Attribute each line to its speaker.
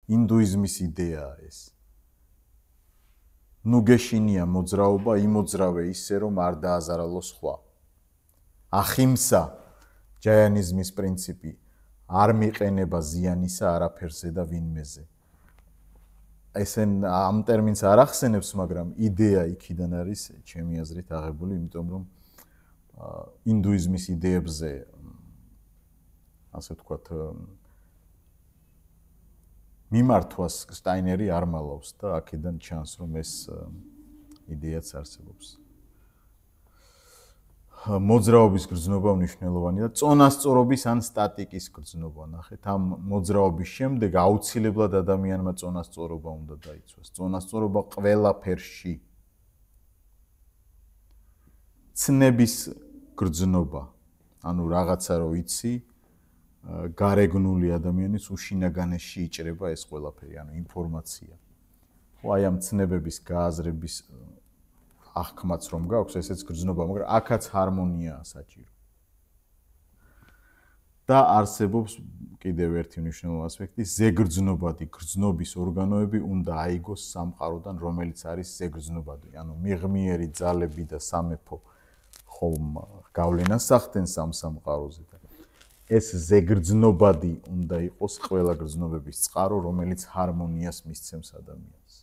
Speaker 1: ინდუიზმის იდეაა ეს. ნუ გეშინია მოძრაობა, იმოძრავე ისე, რომ არ დააზარალოს სხვა. ახიმსა, ჯაიანიზმის პრინციპი, არ მიყენება ზიანისა არაფერზე და ვინმეზე. ესენ ამ ტერმინს არ ახსენებს, მაგრამ იდეა იქიდან არის ჩემი აზრით აღებული, იმიტომ რომ ინდუიზმის იდეებზე ასე ვთქვათ მიმართვას სტაინერი არ მალავს და აქედან ჩანს, რომ ეს იდეაც არსებობს. მოძრაობის გრძნობა მნიშვნელოვანია და წონასწორობის ან სტატიკის გრძნობა. ნახეთ, ამ მოძრაობის შემდეგ აუცილებლად ადამიანმა წონასწორობა უნდა დაიცვას. წონასწორობა ყველაფერში. ცნების გრძნობა. ანუ რაღაცა რო იცი, გარეგნული ადამიანის უშინაგანეში იჭრება ეს ყველაფერი, ანუ ინფორმაცია. ხო, აი ამ ცნებების გააზრების აღქმაც რომ გაქვს, ესეც გრძნობა, მაგრამ აქაც ჰარმონიაა საჭირო. და არსებობს კიდევ ერთი მნიშვნელოვანი ასპექტი, ზეგრძნობადი გრძნობის ორგანოები უნდა აიგოს სამყაროდან, რომელიც არის ზეგრძნობადი, ანუ მიღმიერი ძალები და სამეფო ხომ გავლენას ახდენს ამ სამყაროზე და ეს ზეგრძნობადი უნდა იყოს ყველა გრძნობების წყარო, რომელიც ჰარმონიას მისცემს ადამიანს.